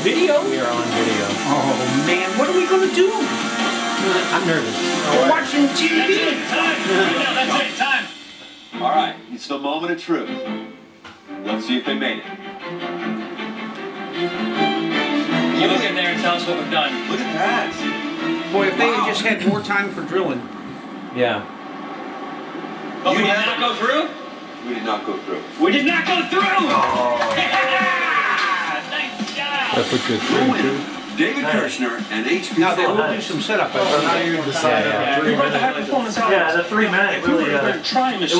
video? We are on video. Oh man, what are we gonna do? I'm nervous. We're watching TV. That's it, time. All right, it's the moment of truth. Let's see if they made it. You look in there and tell us what we've done. Look at that. Boy, if they had just had more time for drilling. Yeah. But we did not go through? We did not go through. We did not go through! Oh. Thank God! That puts you at 3-2. David Kirshner and HP. Now they will do some setup. Now you decide Yeah. 3 minutes. Yeah, the 3 minute really, it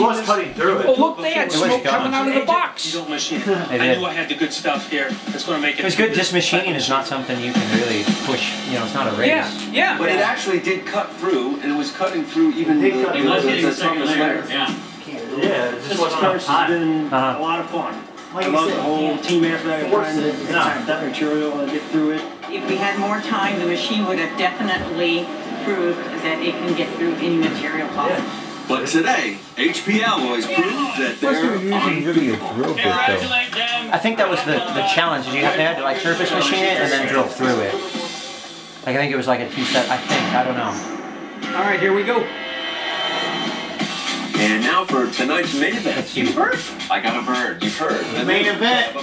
was cutting through it. Oh look, they had smoke coming out of the box. You don't machine. I knew I had the good stuff here. It's going to make it. It's good. Just machining is not something you can really push. You know, it's not a race. Yeah, yeah. But it actually did cut through, and it was cutting through even the It was getting the second toughest layer. layer. Yeah. Yeah, it just wasn't enough This time. has been a lot of fun. I love the whole team effort. I trying to get that material and get through it. If we had more time, the machine would have definitely proved that it can get through any material problem. But today, HP alloys proved that they're unbeatable. Congratulate them. I think that was the challenge. Is you had to like surface machine it and then drill through it. Like I think it was like a 2-step. I think. I don't know. All right, here we go. And now for tonight's main event. That's you. You've heard? I got a bird. You've heard. The Main event.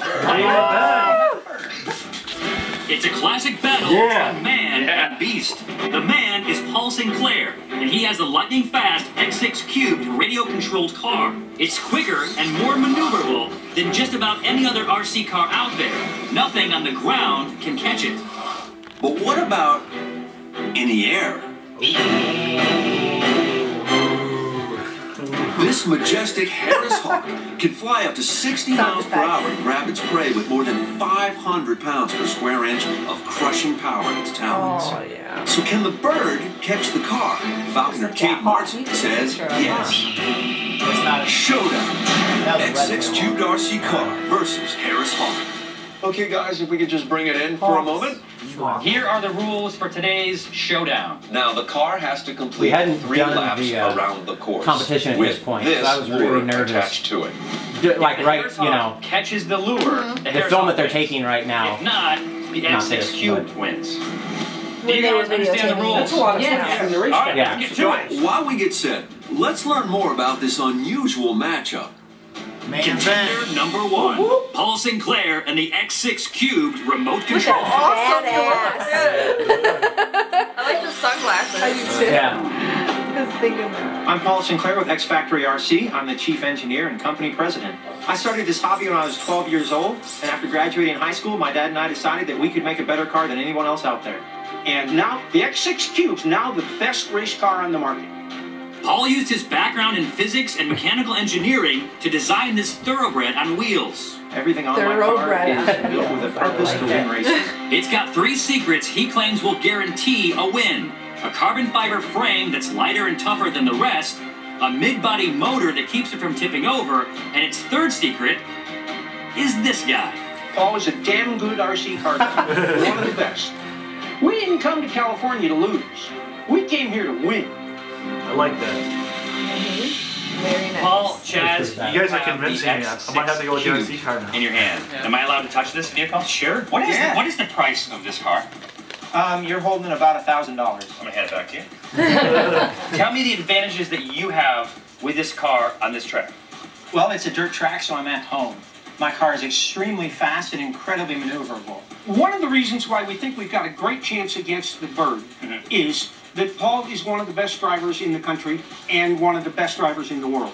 It's a classic battle of man and beast. The man is Paul Sinclair, and he has the lightning-fast X6 cubed radio-controlled car. It's quicker and more maneuverable than just about any other RC car out there. Nothing on the ground can catch it. But what about in the air? This majestic Harris Hawk can fly up to 60 miles per hour and grab its prey with more than 500 pounds per square inch of crushing power in its talons. Oh yeah. So can the bird catch the car? Falconer Kate Martin says yes. Showdown. X6 cubed RC car versus Harris Hawk. Okay guys, if we could just bring it in for a moment. Here are the rules for today's showdown. Now the car has to complete We hadn't 3 done laps the, around the course. competition at this point, so I was really nervous. Attached to it. Like If the right, Harris you know, Hawk catches the lure. the film that they're taking right now. If not, the Not X6 this, cubed but- wins. Do When you they were guys understand the videotaping. rules? That's a lot of Yeah. stuff from the All right, racetrack. Yeah. let's get to it. While we get set, let's learn more about this unusual matchup. Contender number 1, Paul Sinclair and the X6 cubed remote control. Badass. I like the sunglasses. I do too. Yeah. I was thinking that. I'm Paul Sinclair with X Factory RC. I'm the chief engineer and company president. I started this hobby when I was 12 years old, and after graduating high school, my dad and I decided that we could make a better car than anyone else out there. And now, the X6 Cube's now the best race car on the market. Paul used his background in physics and mechanical engineering to design this thoroughbred on wheels. Everything on my car Thoroughbred. is built with a purpose to win races. It's got 3 secrets he claims will guarantee a win. A carbon fiber frame that's lighter and tougher than the rest, a mid-body motor that keeps it from tipping over, and its 3rd secret is this guy. Paul is a damn good RC car driver. One of the best. We didn't come to California to lose. We came here to win. I like that. Very nice. Paul, Chazz, You guys are convincing me. I might have to go with the RC car now. in your hand. Am I allowed to touch this vehicle? Sure. What is the price of this car? You're holding about $1,000. I'm gonna hand it back to you. Tell me the advantages that you have with this car on this track. Well, it's a dirt track, so I'm at home. My car is extremely fast and incredibly maneuverable. One of the reasons why we think we've got a great chance against the bird is that Paul is one of the best drivers in the country and one of the best drivers in the world.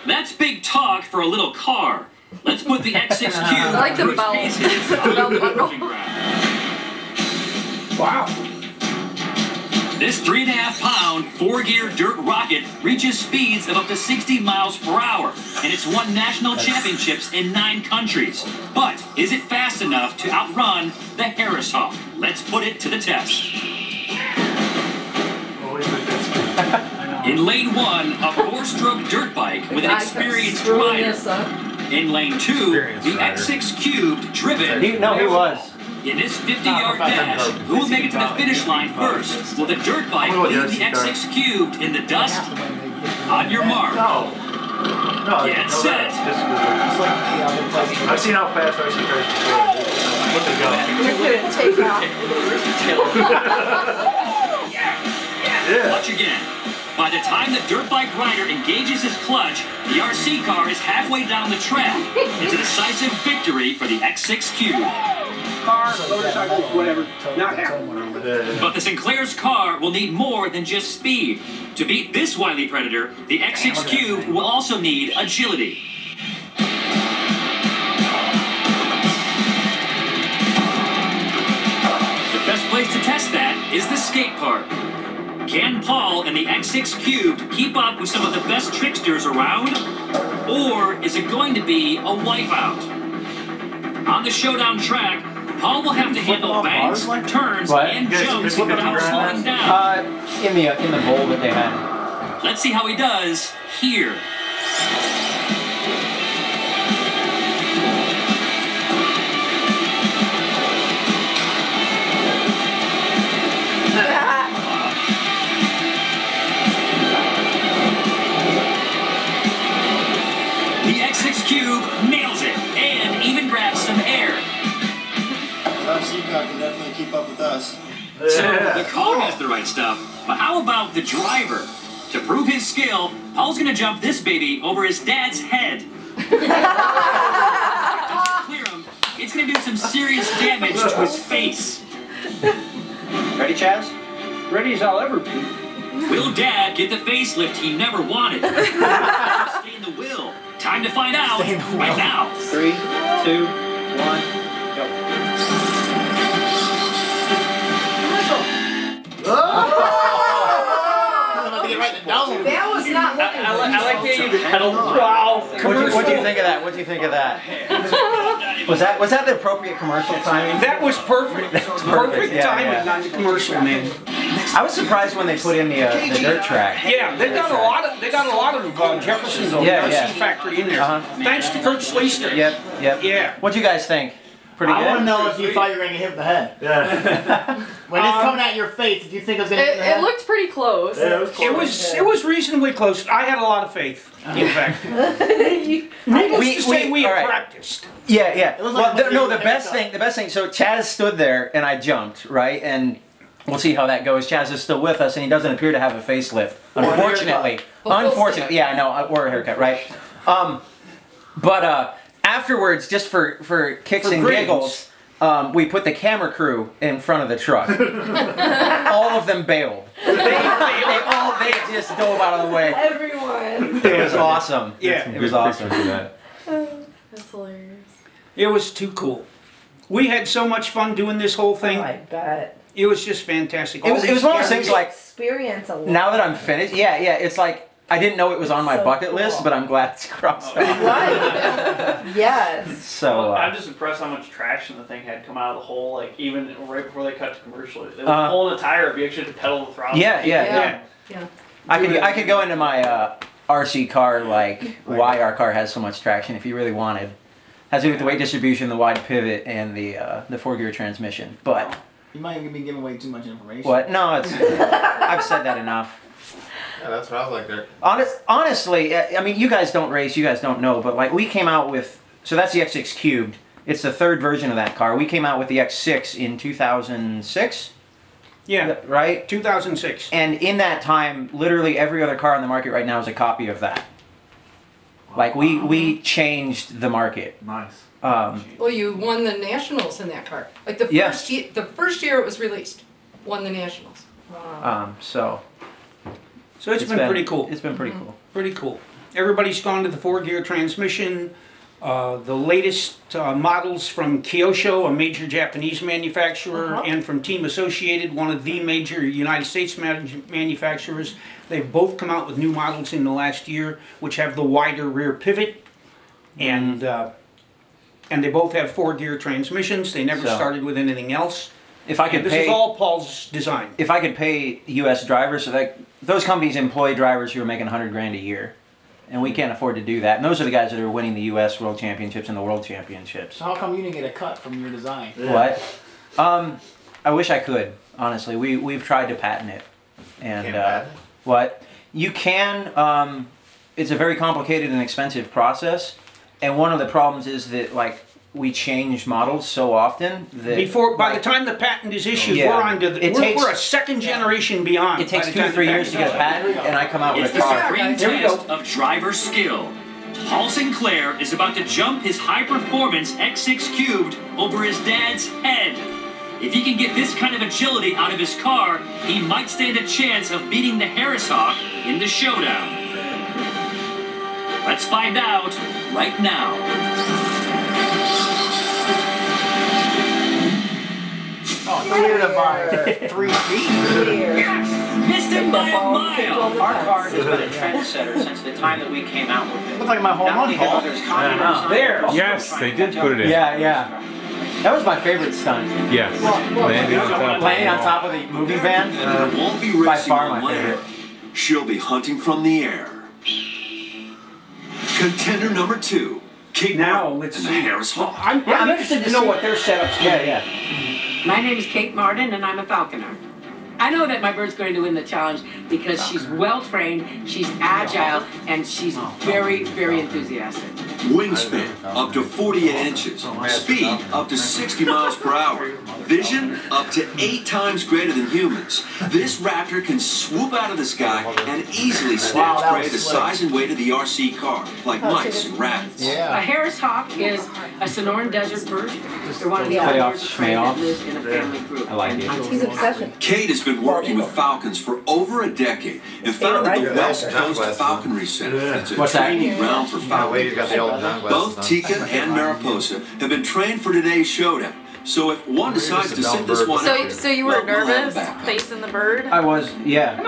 That's big talk for a little car. Let's put the X6 Cube I like the through its belt. paces The on belt the buckle. proving ground. Wow. This 3.5-pound, 4-gear dirt rocket reaches speeds of up to 60 miles per hour, and it's won national championships in 9 countries. But is it fast enough to outrun the Harris Hawk? Let's put it to the test. In lane 1, a 4-stroke dirt bike with an experienced rider. In lane 2, the X6 Cubed driven. He was. In this 50-yard dash, who will make it to the finish line first? Will the dirt bike leave the X6 Cubed in the dust? On your mark. Get set. I've seen how fast RC cars can go. Look at go. Take off. Clutch again. By the time the dirt bike rider engages his clutch, the RC car is halfway down the track. It's a decisive victory for the X6 Cube. Car, motorcycle, whatever. Not happening. But the Sinclair's car will need more than just speed. To beat this wily predator, the X6 Cube will also need agility. The best place to test that is the skate park. Can Paul and the X6 Cube keep up with some of the best tricksters around? Or is it going to be a wipeout? On the Showdown track, Paul will have to handle banks, turns, and jumps without slowing down. In the bowl that they had. Let's see how he does here. The X6 Cube nails it and even grabs some air. Our Seacock can definitely keep up with us. So the car has the right stuff, but how about the driver? To prove his skill, Paul's gonna jump this baby over his dad's head. If it doesn't clear him, it's gonna do some serious damage to his face. Ready, Chazz? Ready as I'll ever be. Will Dad get the facelift he never wanted? Stay in the wheel. Time to find out right now. 3, 2, 1, go. That was not looking I like the you pedal. Wow. What do you think of that? What do you think of that? Was that the appropriate commercial timing? That was perfect. That was perfect timing on the commercial, man. I was surprised when they put in the dirt track. Yeah, they got a lot of Jefferson's own RC factory in there. Thanks to Kurt Schleister. Yep. Yeah. What do you guys think? Pretty good. I want to know if you thought you were going to get hit in the head. Yeah. When it's coming at your face, did you think it was going to hit in the head? It looked pretty close. Yeah, it was It was reasonably close. I had a lot of faith, in fact. Needless to say, we had practiced. Yeah. Well, the best thing. So Chazz stood there, and I jumped, right? And we'll see how that goes. Chazz is still with us, and he doesn't appear to have a facelift, unfortunately. Unfortunately, yeah, I know, or a haircut, right? But afterwards, just for kicks and giggles, we put the camera crew in front of the truck. All of them bailed. They just dove out of the way. Everyone. It was awesome. Yeah, it was awesome. That's hilarious. It was too cool. We had so much fun doing this whole thing. Oh, I bet. It was just fantastic. It was one of those things like, experience a lot. now that I'm finished, it's like, I didn't know it was on my bucket list, but I'm glad it's crossed off. Right. Yes. So I'm just impressed how much traction the thing had come out of the hole. Like even right before they cut to commercial, it was pulling a tire. But you actually had to pedal the throttle. Yeah. I could go into my RC car like why our car has so much traction if you really wanted. Has to do with the weight distribution, the wide pivot, and the 4-gear transmission. But you might be giving away too much information. What? No, it's I've said that enough. Yeah, that's what I was like there. Honestly, I mean, you guys don't race, you guys don't know, but like we came out with, so that's the X6 Cubed. It's the third version of that car. We came out with the X6 in 2006. Yeah. Right? 2006. And in that time, literally every other car on the market right now is a copy of that. Like we changed the market. Nice. Well, you won the nationals in that car. Like the first year it was released, won the nationals. Wow. So it's been pretty cool. It's been pretty cool. Pretty cool. Everybody's gone to the 4-gear transmission. The latest models from Kyosho, a major Japanese manufacturer, and from Team Associated, one of the major United States manufacturers. They've both come out with new models in the last year, which have the wider rear pivot, and they both have 4-gear transmissions. They never started with anything else. If I could this is all Paul's design. If I could pay U.S. drivers, so that those companies employ drivers who are making $100 grand a year, and we can't afford to do that. And those are the guys that are winning the U.S. World Championships and the World Championships. So how come you didn't get a cut from your design? Yeah. What? I wish I could. Honestly, we've tried to patent it, and what you can. It's a very complicated and expensive process, and one of the problems is that like we change models so often that by the time the patent is issued, Yeah. we're on to the, It we're, takes- we're a second generation beyond. it takes by the 2 to time 3 the years to get a patent, and I come out It's with a the car. supreme Here we go. test of driver skill. Paul Sinclair is about to jump his high-performance X6 Cubed over his dad's head. If he can get this kind of agility out of his car, he might stand a chance of beating the Harris Hawk in the showdown. Let's find out right now. Oh, cleared it by 3 feet. Missed him by a mile. Our car has been a trendsetter since the time that we came out with it. Looked like my home Not run only have ball. others commented on it, There. but also Yes, trying they to did catch put up. it in. Yeah. That was my favorite stunt. Yes. Landing on top. Landing on top of the moving van. And there won't be by racing far on my land. favorite. She'll be hunting from the air. Contender number 2, Kate Now, Martin let's and the see. Harris Hawk. I'm interested to know what their setup's going to be. Yeah. My name is Kate Martin, and I'm a falconer. I know that my bird's going to win the challenge because she's well-trained, she's agile, and she's very, very enthusiastic. Wingspan up to 48 inches. Speed up to 60 miles per hour. Vision up to 8 times greater than humans. This raptor can swoop out of the sky and easily snatch that prey was the slick. size and weight of the RC car, like mice and rabbits. A Harris Hawk is a Sonoran desert bird. They're one of the Play only off, birds of prey that schmay-offs. lives in a family group. I like it. He's obsessed with Kate has been working with falcons for over a decade and founded the West Coast Falconry Center. It's a What's that? training ground for That lady's got the falcons. old John glasses Both on. Tika and Mariposa have been trained for today's showdown. So if one decides to sit this one out, So you were well, we'll have nervous backup. facing the bird? I was, yeah.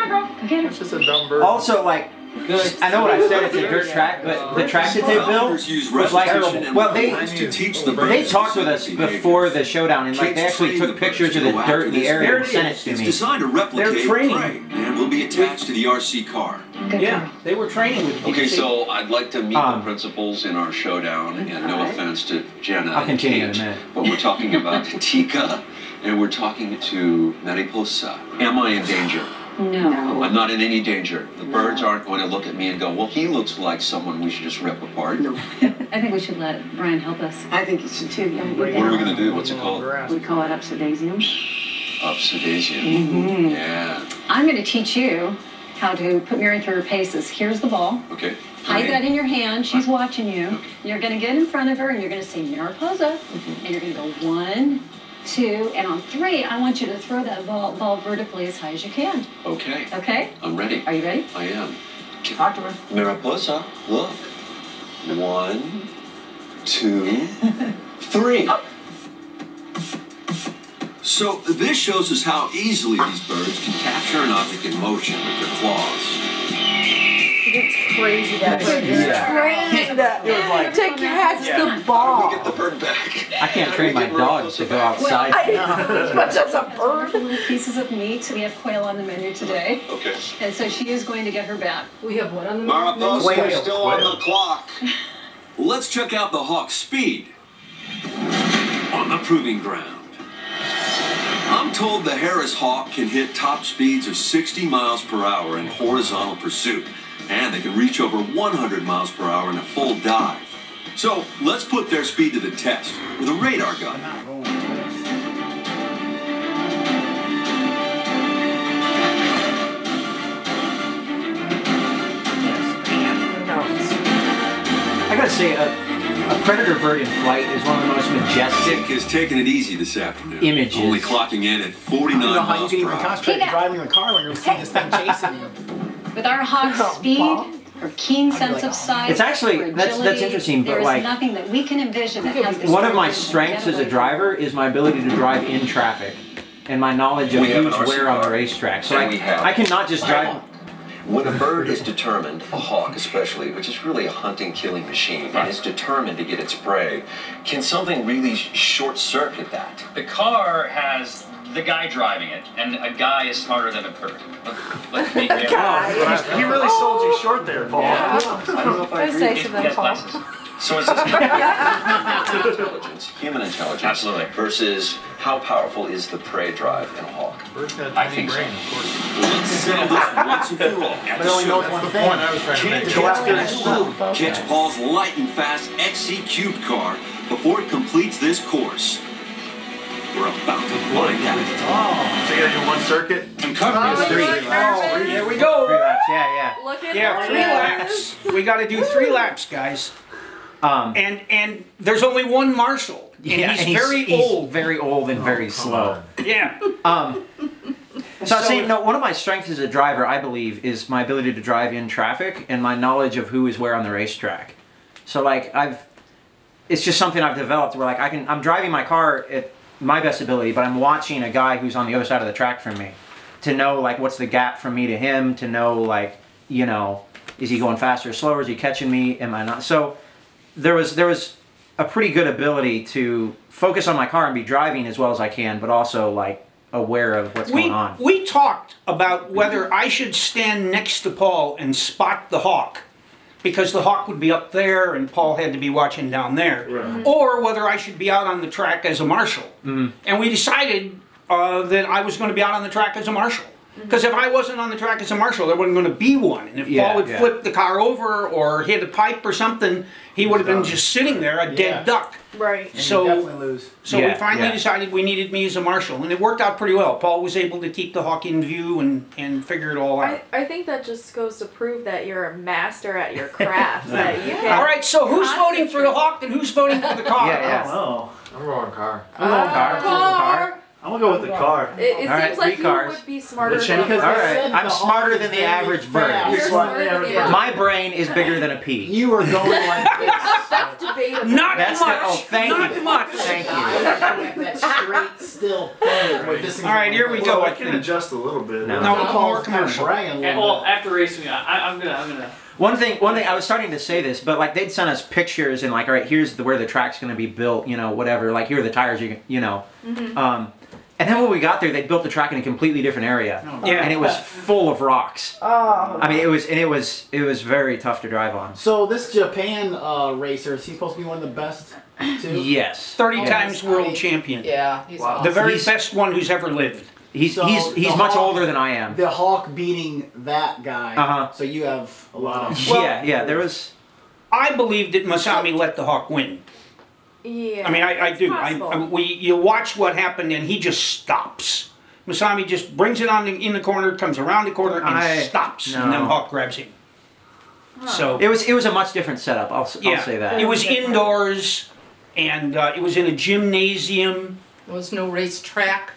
It's just a dumb bird. Also, like, I know what I said, it's a dirt track, but the track that they built Falconers use was like, repetition and well, they lines to teach the they birds talked with us behavior. before the showdown, and like they actually took pictures of the dirt in the area and sent it to It's me. designed to replicate They're training. prey and will be attached to the RC car. Yeah, they were training with Okay, so I'd like to meet the Um, principals in our showdown, and no offense to Jenna I'll and continue in a Kate, minute. but we're talking about Tika, and we're talking to Mariposa. Am I in danger? No. I'm not in any danger. The birds aren't going to look at me and go, well, he looks like someone we should just rip apart. No. I think we should let Brian help us. I think you should too. Yeah, What are we going to do? What's it called? we call it upsidasium. Obsidian. Yeah. I'm going to teach you how to put Mary through her paces. Here's the ball. Okay. Hide that in your hand. She's watching you. You're going to get in front of her and you're going to say Mariposa. And you're going to go 1, 2, and on 3, I want you to throw that ball vertically as high as you can. Okay. Okay? I'm ready. Are you ready? I am. Talk to her. Mariposa, look. 1, 2, 3. So this shows us how easily these birds can capture an object in motion with their claws. It's crazy that bird is trained like- to catch the ball. Get the bird back. I can't train my dogs to go outside. As much as a bird. Little pieces of meat. We have quail on the menu today. Okay. And so she is going to get her back. We have what on the Mariposa, you're still on the clock. Let's check out the hawk's speed on the proving ground. I'm told the Harris Hawk can hit top speeds of 60 miles per hour in horizontal pursuit, and they can reach over 100 miles per hour in a full dive. So let's put their speed to the test with a radar gun. I gotta say, a predator bird in flight is one of the most majestic Dick is taking it easy this afternoon. images. Only clocking in at 49 I don't know how you miles can per even hour. concentrate on driving the car when you're seeing this thing chasing you. With our hawk's speed, her keen sense of sight, It's actually- her that's agility, interesting, but there is like- nothing that we can envision that has this One of my bird strengths get as a away driver is my ability to drive in traffic and my knowledge of We have who's an RC where on the car. racetrack. So And we have- I cannot just drive. When a bird is determined, a hawk especially, which is really a hunting, killing machine, and is determined to get its prey, can something really short-circuit that? The car has the guy driving it, and a guy is smarter than a bird. Let's be real. He really sold you short there, Paul. I don't know if I That's agree. nice of them, Yes, Paul. glasses. So is this intelligence, human intelligence, Absolutely. versus how powerful is the prey drive in a hawk? Bird's got a I tiny think so. brain, of course. Let's settle this once and for all. At But the it only knows show. one That's the thing. point I was trying to Can't make. Go after catch his Paul. food. Catch Paul's lightning fast XC Cube car before it completes this course? We're about to find out. Oh, so you gotta do one circuit? And cover Here we go. 3 laps, yeah. Look at Yeah, 3 laps. We got to do 3 laps, guys. And there's only one marshal, and he's very old. Very old and very slow. Yeah. So I was saying, no, one of my strengths as a driver, I believe, is my ability to drive in traffic and my knowledge of who is where on the racetrack. So like it's just something I've developed where like I'm driving my car at my best ability, but I'm watching a guy who's on the other side of the track from me to know like what's the gap from me to him, to know like, you know, is he going faster or slower? Is he catching me? Am I not? So there was a pretty good ability to focus on my car and be driving as well as I can, but also like aware of what's going on. We talked about whether I should stand next to Paul and spot the hawk, because the hawk would be up there and Paul had to be watching down there, or whether I should be out on the track as a marshal. And we decided that I was going to be out on the track as a marshal. Because if I wasn't on the track as a marshal, there wasn't going to be one. And if Paul would flip the car over or hit a pipe or something, he would have been just sitting there, a dead duck. Right. So definitely lose. So we finally decided we needed me as a marshal, and it worked out pretty well. Paul was able to keep the hawk in view and figure it all out. I think that just goes to prove that you're a master at your craft. That you can all right, so who's voting for the hawk and who's voting for the car? Oh, I'm going car. I'm going car. I'm gonna go with the car. It seems like you would be smarter than all right, I'm smarter than the average bird. You're smarter than the average. My brain is bigger than a pea. You are going like this. That's debatable. Not much. Oh, thank you. Much. Thank you. That straight, still thing. All right, here we go. I can adjust a little bit. No, more commercial. Well, after racing, I'm gonna. One thing, I was starting to say this, but like they'd send us pictures and like, all right, here's where the track's going to be built, you know, whatever. Like here are the tires, you know. And then when we got there, they built the track in a completely different area, and it was full of rocks. I mean, it was very tough to drive on. So this Japan racer, is he supposed to be one of the best too? Yes. 30 times world champion. Yeah, he's awesome. The very best one who's ever lived. He's much older than I am. The Hawk beating that guy. So you have a lot of. Yeah. There was. I believe that Masami let the hawk win. Yeah, I mean, I do. You watch what happened, and he just stops. Masami just brings it in the corner, comes around the corner, and stops, and then Hawk grabs him. So it was a much different setup. I'll say that. It was indoors, and it was in a gymnasium. There was no race track.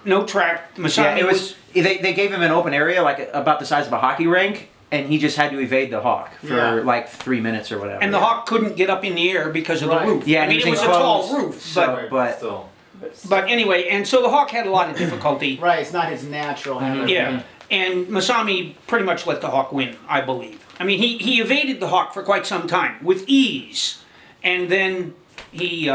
No track. Masami They gave him an open area, like about the size of a hockey rink. And he just had to evade the hawk for like 3 minutes or whatever. And the hawk couldn't get up in the air because of the roof. Yeah, I mean, it was a tall roof. But anyway, and so the hawk had a lot of difficulty. Right, it's not his natural habitat. Yeah, and Masami pretty much let the hawk win, I believe. I mean, he evaded the hawk for quite some time with ease, and then he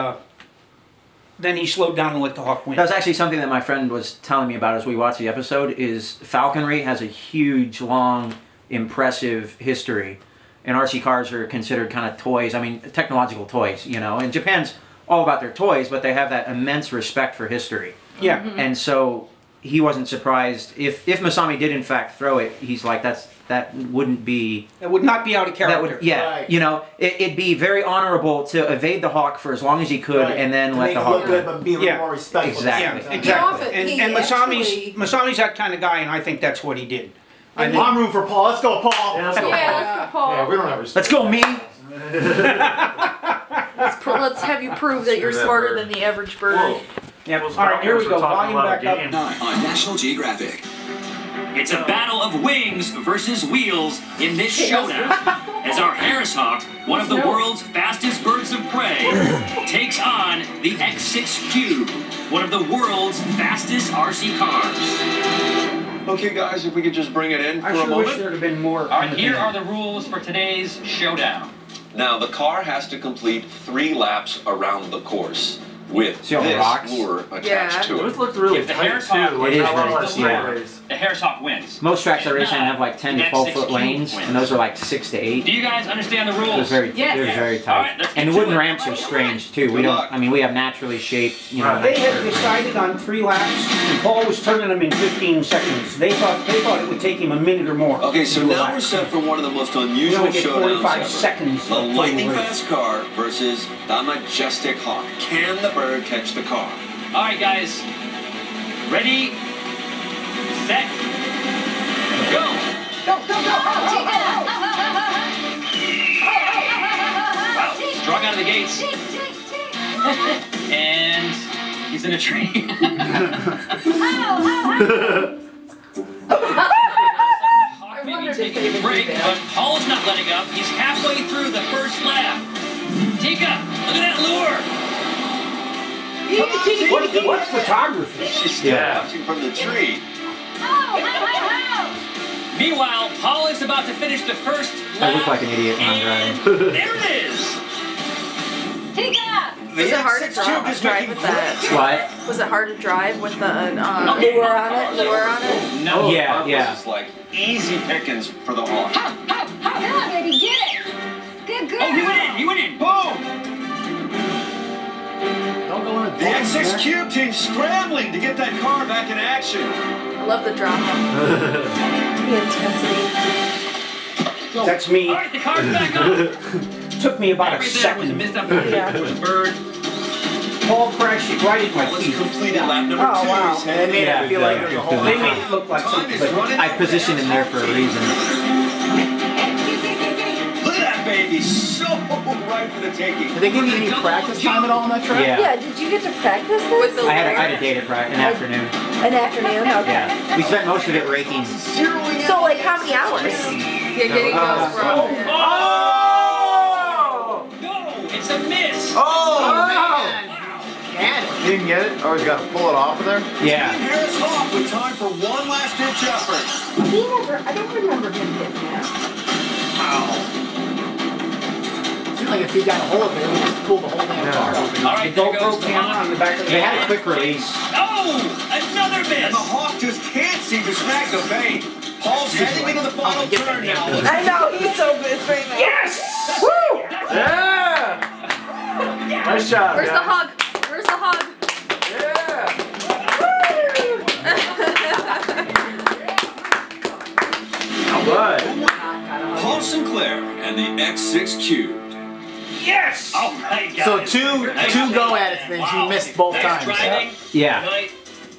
slowed down and let the hawk win. That was actually something that my friend was telling me about as we watched the episode. Is falconry has a huge, long, impressive history, and RC cars are considered kind of toys. I mean, technological toys, you know. And Japan's all about their toys, but they have that immense respect for history. Yeah. And so he wasn't surprised if Masami did in fact throw it. He's like, that wouldn't be. That would not be out of character. You know, it'd be very honorable to evade the hawk for as long as he could, and then let the hawk look good, but be a little more respectful. Exactly. And Masami's that kind of guy, and I think that's what he did. I'm room for Paul. Let's go, Paul. Let's go, Paul. Yeah, we don't have respect. Let's go, me. Let's have you prove that you're smarter than the average bird. Yeah. All right, here we go. Volume back up. On National Geographic. It's a battle of wings versus wheels in this showdown. As our Harris Hawk, one of the world's fastest birds of prey, takes on the X6 Cube, one of the world's fastest RC cars. Okay, guys, if we could just bring it in for a moment. I wish there had been more. All right, here are the rules for today's showdown. Now, the car has to complete 3 laps around the course. with See all the this rocks? lure attached to it. Those look really If the tight Harris too. Hawk Like It is not a lot very- of yeah. straightaways. The Harris Hawk wins. Most tracks I race in If have like 10 to not, 12 the foot X6 lanes, wins. and those are like 6 to 8. Do you guys understand the rules? They're very, Yes. they're very All tight. right, let's And get the to wooden it. ramps are strange too. We don't. I mean, we have naturally shaped. You know. They had decided on 3 laps, and Paul was turning them in 15 seconds. They thought it would take him a minute or more. Okay, so to do a now lap. we're set for one of the most We unusual only get showdowns 45 ever. seconds. A of lightning total race. fast car versus the majestic hawk. Can the bird catch the car? All right, guys. Ready, set, go. Go, go, go! Wow, strong out of the gates. And he's in a tree. Maybe taking a break, but Paul's not letting up. He's halfway through the first lap. Tika, look at that lure. What photography? She's Yeah. watching from the tree. Meanwhile, Paul is about to finish the first I lap. look like an idiot when I'm And driving. there it is. Was it hard to X6 Cube is drive making with that? What? Was it hard to drive with the lure on it? Lure on it? No. Yeah, This yeah. is like easy pickings for the hawk. Come on, baby, get it! Good girl! Oh, he went in. He went in. Boom. Don't go in. The X6 Cube team scrambling to get that car back in action. I love the drama. The intensity. That's me. All right, the car's back up. Took me about a Right there was a second. missed opportunity. Yeah. There was a bird. Paul crashed it right at my Let's feet. complete lap number 2. Oh, wow. He's And heading they made Yeah, it feel like yeah. it was a whole They lot. made it look like Time something, is but running I out. positioned him there for a reason. Look at that baby, so right for the taking. Did they give you any practice time at all on that track? Yeah. Yeah, did you get to practice this? With the I had lure? a date at an afternoon. An afternoon? Okay. Yeah. We spent most of it raking. So, like, how many hours? You're getting those from it. oh! No, it's a miss. Oh, man! You didn't get it? Oh, he's got to pull it off of there? Yeah. Team Harris Hawk with time for one last ditch effort. I don't remember him hitting that. Seems like if he got a hold of it, he would just pull the whole damn car off. All right, The there GoPro goes the camera hawk. on the back of the They had a quick release. Oh, another And miss. the hawk just can't seem to snag the bait. Paul's heading into the final turn now. I know, he's so good. It's very nice. Yes! Woo! Yeah! Nice job. Where's the guys. hug? Where's the hug? Yeah! All right. Paul Sinclair and the X6 Cube. Yes! All right, guys. So two go-at-it things. You missed both nice times. driving. Yeah.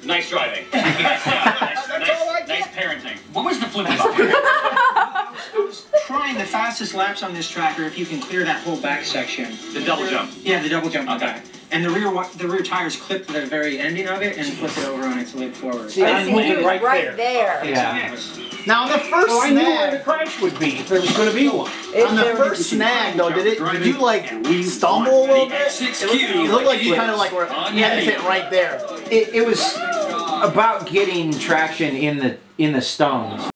Nice driving. Nice parenting. What was the flip about? Trying the fastest laps on this track, or if you can clear that whole back section. The double jump. Yeah, the double jump. Okay. And the rear tires clipped the very ending of it and flipped it over on its lip forward. See, I moved it right there. Yeah. Now on the first So I knew where the snag, crash would be if there was going to be one. on the first snag though, did you like stumble a little bit? It looked like you kind of like were you had to hit right there. It was about getting traction in the stones.